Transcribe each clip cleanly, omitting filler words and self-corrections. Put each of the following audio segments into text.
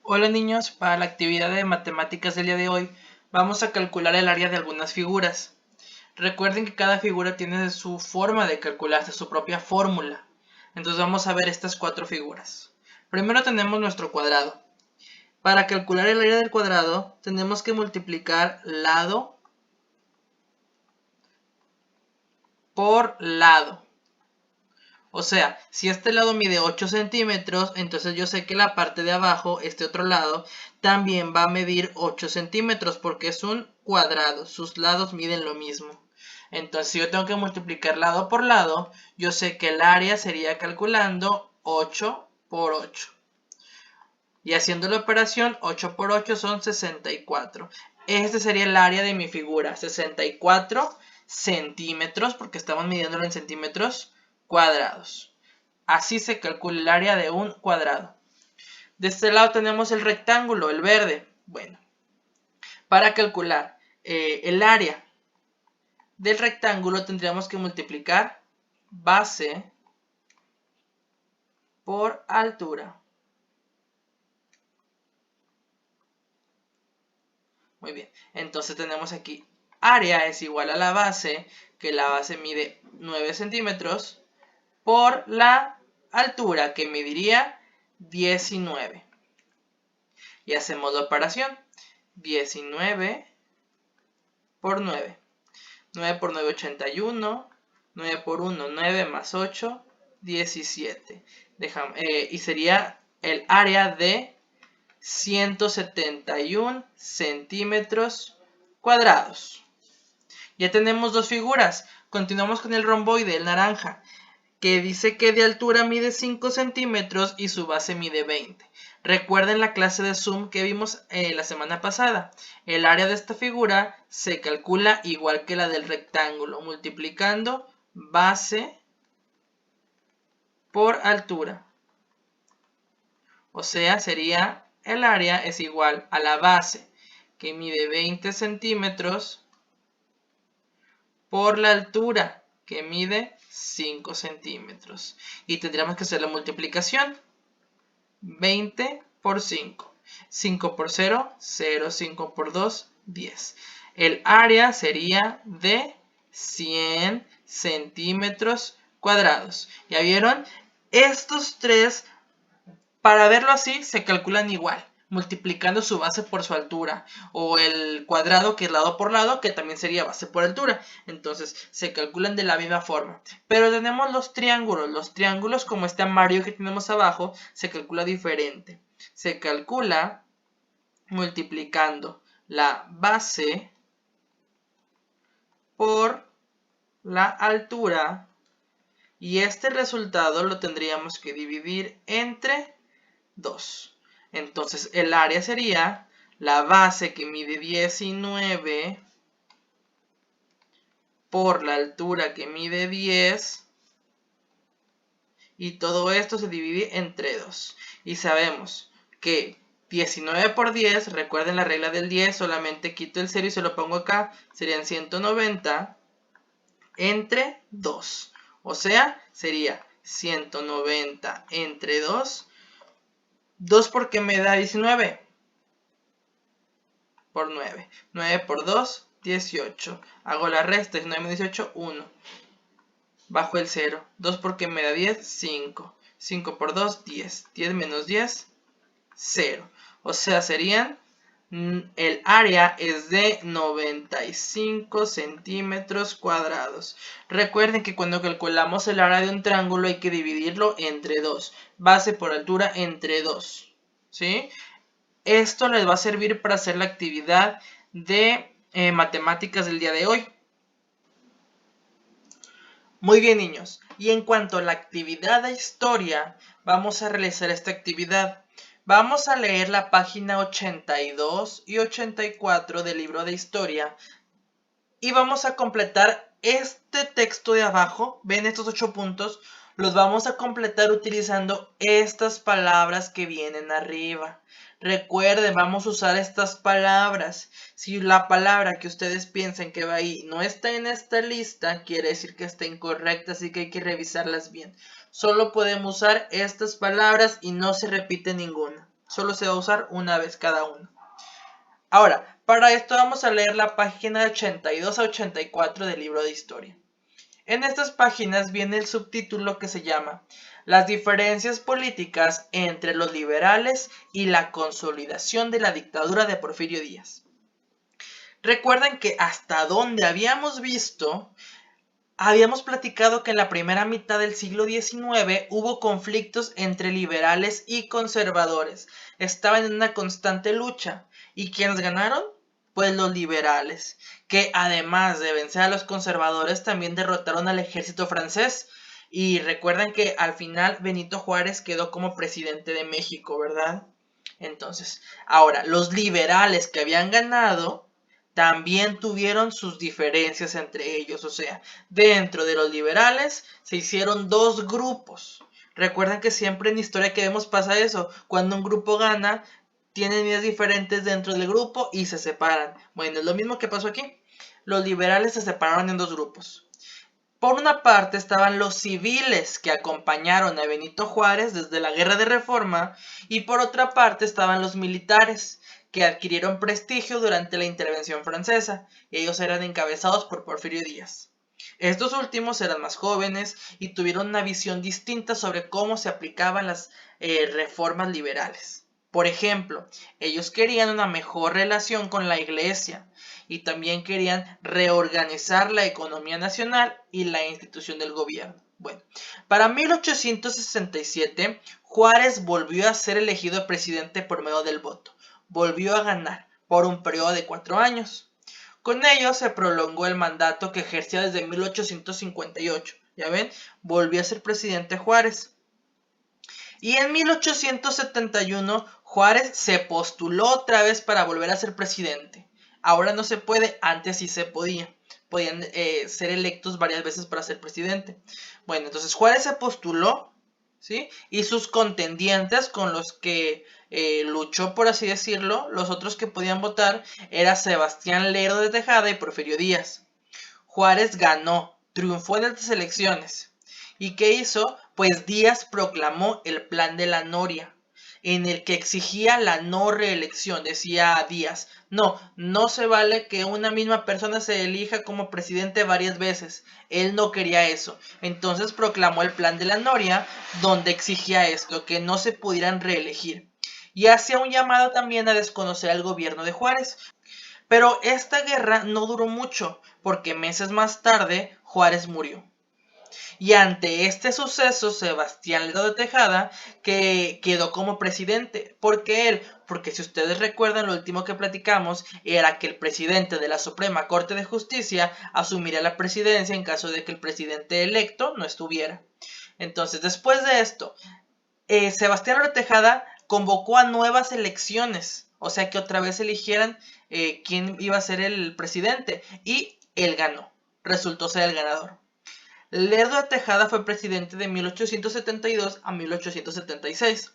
Hola niños, para la actividad de matemáticas del día de hoy vamos a calcular el área de algunas figuras. Recuerden que cada figura tiene su forma de calcularse, su propia fórmula. Entonces vamos a ver estas cuatro figuras. Primero tenemos nuestro cuadrado. Para calcular el área del cuadrado tenemos que multiplicar lado por lado. O sea, si este lado mide 8 centímetros, entonces yo sé que la parte de abajo, este otro lado, también va a medir 8 centímetros porque es un cuadrado. Sus lados miden lo mismo. Entonces, si yo tengo que multiplicar lado por lado, yo sé que el área sería calculando 8 por 8. Y haciendo la operación, 8 por 8 son 64. Este sería el área de mi figura, 64 centímetros, porque estamos midiéndolo en centímetros cuadrados. Así se calcula el área de un cuadrado. De este lado tenemos el rectángulo, el verde. Bueno, para calcular el área del rectángulo tendríamos que multiplicar base por altura. Muy bien, entonces tenemos aquí área es igual a la base, que la base mide 9 centímetros, por la altura, que mediría 19. Y hacemos la operación. 19 por 9. 9 por 9, 81. 9 por 1, 9 más 8, 17. Y sería el área de 171 centímetros cuadrados. Ya tenemos dos figuras. Continuamos con el romboide, el naranja, que dice que de altura mide 5 centímetros y su base mide 20. Recuerden la clase de Zoom que vimos la semana pasada. El área de esta figura se calcula igual que la del rectángulo, multiplicando base por altura. O sea, sería el área es igual a la base, que mide 20 centímetros, por la altura, que mide 5 centímetros. Y tendríamos que hacer la multiplicación. 20 por 5. 5 por 0, 0. 5 por 2, 10. El área sería de 100 centímetros cuadrados. ¿Ya vieron? Estos tres, para verlo así, se calculan igual, multiplicando su base por su altura, o el cuadrado que es lado por lado, que también sería base por altura. Entonces se calculan de la misma forma. Pero tenemos los triángulos como este amarillo que tenemos abajo, se calcula diferente. Se calcula multiplicando la base por la altura, y este resultado lo tendríamos que dividir entre 2. Entonces el área sería la base, que mide 19, por la altura, que mide 10, y todo esto se divide entre 2. Y sabemos que 19 por 10, recuerden la regla del 10, solamente quito el 0 y se lo pongo acá, serían 190 entre 2. O sea, sería 190 entre 2. 2 porque me da 19. Por 9. 9 por 2, 18. Hago la resta, 19 menos 18, 1. Bajo el 0. 2 porque me da 10, 5. 5 por 2, 10. 10 menos 10, 0. O sea, serían, el área es de 95 centímetros cuadrados. Recuerden que cuando calculamos el área de un triángulo hay que dividirlo entre 2. Base por altura entre 2. ¿Sí? Esto les va a servir para hacer la actividad de matemáticas del día de hoy. Muy bien, niños. Y en cuanto a la actividad de historia, vamos a realizar esta actividad. Vamos a leer la página 82 y 84 del libro de historia. Y vamos a completar este texto de abajo. ¿Ven estos 8 puntos? Los vamos a completar utilizando estas palabras que vienen arriba. Recuerden, vamos a usar estas palabras. Si la palabra que ustedes piensan que va ahí no está en esta lista, quiere decir que está incorrecta, así que hay que revisarlas bien. Solo podemos usar estas palabras y no se repite ninguna. Solo se va a usar una vez cada uno. Ahora, para esto vamos a leer la página de 82 a 84 del libro de historia. En estas páginas viene el subtítulo que se llama Las diferencias políticas entre los liberales y la consolidación de la dictadura de Porfirio Díaz. Recuerden que hasta donde habíamos visto, habíamos platicado que en la primera mitad del siglo XIX hubo conflictos entre liberales y conservadores. Estaban en una constante lucha. ¿Y quiénes ganaron? Pues los liberales, que además de vencer a los conservadores, también derrotaron al ejército francés. Y recuerden que al final Benito Juárez quedó como presidente de México, ¿verdad? Entonces, ahora, los liberales que habían ganado también tuvieron sus diferencias entre ellos. O sea, dentro de los liberales se hicieron dos grupos. Recuerden que siempre en historia que vemos pasa eso. Cuando un grupo gana, tienen ideas diferentes dentro del grupo y se separan. Bueno, es lo mismo que pasó aquí. Los liberales se separaron en dos grupos. Por una parte estaban los civiles que acompañaron a Benito Juárez desde la Guerra de Reforma y por otra parte estaban los militares que adquirieron prestigio durante la intervención francesa y ellos eran encabezados por Porfirio Díaz. Estos últimos eran más jóvenes y tuvieron una visión distinta sobre cómo se aplicaban las reformas liberales. Por ejemplo, ellos querían una mejor relación con la iglesia y también querían reorganizar la economía nacional y la institución del gobierno. Bueno, para 1867, Juárez volvió a ser elegido presidente por medio del voto. Volvió a ganar por un periodo de 4 años. Con ello se prolongó el mandato que ejercía desde 1858. Ya ven, volvió a ser presidente Juárez. Y en 1871 Juárez se postuló otra vez para volver a ser presidente. Ahora no se puede, antes sí se podía. Podían ser electos varias veces para ser presidente. Bueno, entonces Juárez se postuló, ¿sí? Y sus contendientes con los que luchó, por así decirlo, los otros que podían votar, era Sebastián Lerdo de Tejada y Porfirio Díaz. Juárez ganó, triunfó en estas elecciones. ¿Y qué hizo? Pues Díaz proclamó el Plan de la Noria, en el que exigía la no reelección. Decía Díaz, no se vale que una misma persona se elija como presidente varias veces. Él no quería eso. Entonces proclamó el Plan de la Noria, donde exigía esto, que no se pudieran reelegir. Y hacía un llamado también a desconocer al gobierno de Juárez. Pero esta guerra no duró mucho, porque meses más tarde Juárez murió. Y ante este suceso, Sebastián Lerdo de Tejada que quedó como presidente. ¿Por qué él? Porque si ustedes recuerdan, lo último que platicamos era que el presidente de la Suprema Corte de Justicia asumiría la presidencia en caso de que el presidente electo no estuviera. Entonces, después de esto, Sebastián Lerdo de Tejada convocó a nuevas elecciones. O sea que otra vez eligieran quién iba a ser el presidente. Y él ganó. Resultó ser el ganador. Lerdo de Tejada fue presidente de 1872 a 1876.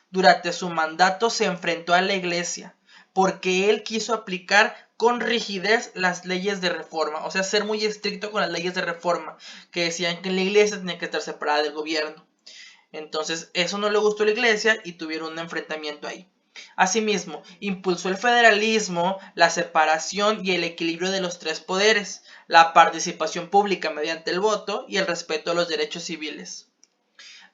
Durante su mandato se enfrentó a la iglesia porque él quiso aplicar con rigidez las leyes de reforma, o sea, ser muy estricto con las leyes de reforma, que decían que la iglesia tenía que estar separada del gobierno. Entonces, eso no le gustó a la iglesia y tuvieron un enfrentamiento ahí. Asimismo, impulsó el federalismo, la separación y el equilibrio de los tres poderes, la participación pública mediante el voto y el respeto a los derechos civiles.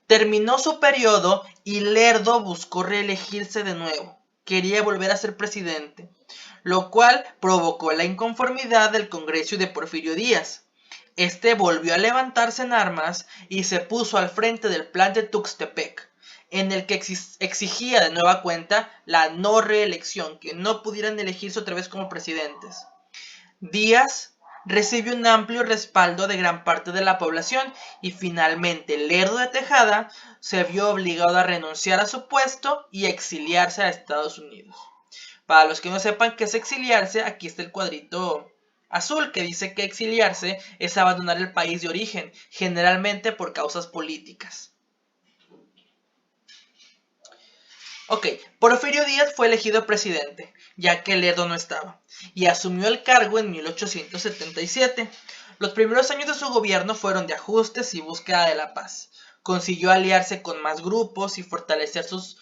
Terminó su periodo y Lerdo buscó reelegirse de nuevo. Quería volver a ser presidente, lo cual provocó la inconformidad del Congreso y de Porfirio Díaz. Este volvió a levantarse en armas y se puso al frente del plan de Tuxtepec, en el que exigía de nueva cuenta la no reelección, que no pudieran elegirse otra vez como presidentes. Díaz recibió un amplio respaldo de gran parte de la población y finalmente Lerdo de Tejada se vio obligado a renunciar a su puesto y exiliarse a Estados Unidos. Para los que no sepan qué es exiliarse, aquí está el cuadrito azul que dice que exiliarse es abandonar el país de origen, generalmente por causas políticas. Ok, Porfirio Díaz fue elegido presidente, ya que Lerdo no estaba, y asumió el cargo en 1877. Los primeros años de su gobierno fueron de ajustes y búsqueda de la paz. Consiguió aliarse con más grupos y fortalecer sus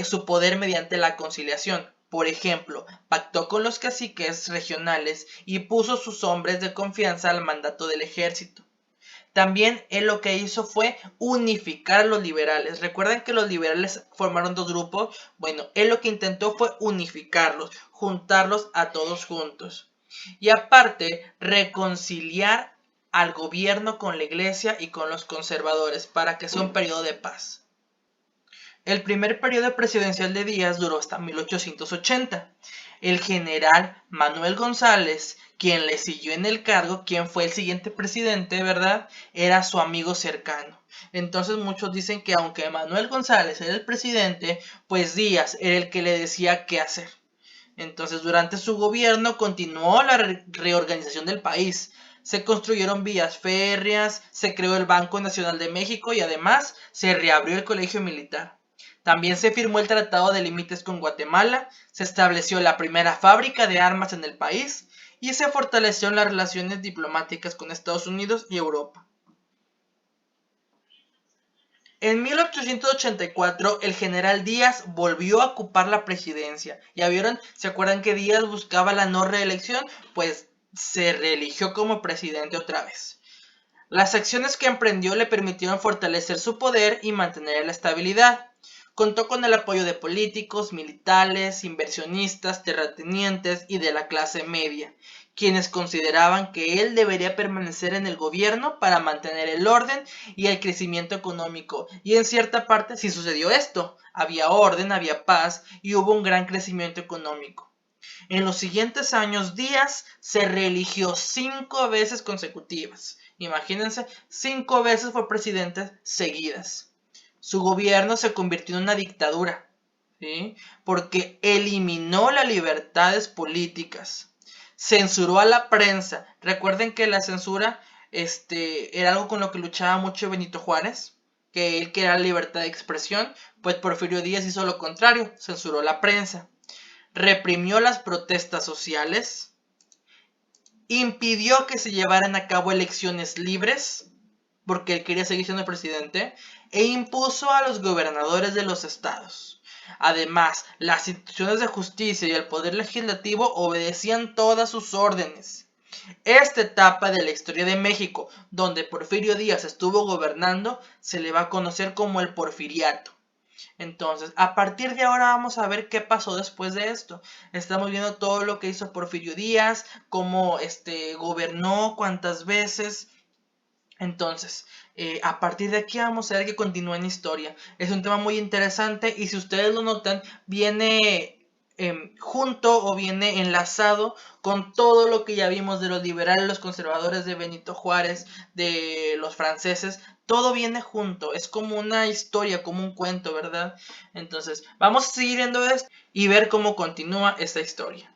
su poder mediante la conciliación. Por ejemplo, pactó con los caciques regionales y puso sus hombres de confianza al mandato del ejército. También él lo que hizo fue unificar a los liberales. Recuerden que los liberales formaron dos grupos. Bueno, él lo que intentó fue unificarlos, juntarlos a todos juntos. Y aparte, reconciliar al gobierno con la iglesia y con los conservadores para que sea un periodo de paz. El primer periodo presidencial de Díaz duró hasta 1880. El general Manuel González, quien le siguió en el cargo, quien fue el siguiente presidente, ¿verdad? Era su amigo cercano. Entonces muchos dicen que aunque Manuel González era el presidente, pues Díaz era el que le decía qué hacer. Entonces durante su gobierno continuó la reorganización del país. Se construyeron vías férreas, se creó el Banco Nacional de México y además se reabrió el Colegio Militar. También se firmó el Tratado de Límites con Guatemala, se estableció la primera fábrica de armas en el país y se fortalecieron las relaciones diplomáticas con Estados Unidos y Europa. En 1884 el general Díaz volvió a ocupar la presidencia. ¿Ya vieron? ¿Se acuerdan que Díaz buscaba la no reelección? Pues se reeligió como presidente otra vez. Las acciones que emprendió le permitieron fortalecer su poder y mantener la estabilidad. Contó con el apoyo de políticos, militares, inversionistas, terratenientes y de la clase media, quienes consideraban que él debería permanecer en el gobierno para mantener el orden y el crecimiento económico. Y en cierta parte sí sucedió esto. Había orden, había paz y hubo un gran crecimiento económico. En los siguientes años, Díaz se reeligió 5 veces consecutivas. Imagínense, 5 veces fue presidente seguidas. Su gobierno se convirtió en una dictadura, ¿sí? Porque eliminó las libertades políticas, censuró a la prensa. Recuerden que la censura era algo con lo que luchaba mucho Benito Juárez, que él quería la libertad de expresión, pues Porfirio Díaz hizo lo contrario, censuró la prensa, reprimió las protestas sociales, impidió que se llevaran a cabo elecciones libres, porque él quería seguir siendo presidente, e impuso a los gobernadores de los estados. Además, las instituciones de justicia y el poder legislativo obedecían todas sus órdenes. Esta etapa de la historia de México, donde Porfirio Díaz estuvo gobernando, se le va a conocer como el Porfiriato. Entonces, a partir de ahora vamos a ver qué pasó después de esto. Estamos viendo todo lo que hizo Porfirio Díaz, cómo gobernó, cuántas veces. Entonces, a partir de aquí vamos a ver que continúa en historia. Es un tema muy interesante y si ustedes lo notan, viene junto o viene enlazado con todo lo que ya vimos de los liberales, los conservadores, de Benito Juárez, de los franceses. Todo viene junto, es como una historia, como un cuento, ¿verdad? Entonces, vamos a seguir viendo esto y ver cómo continúa esta historia.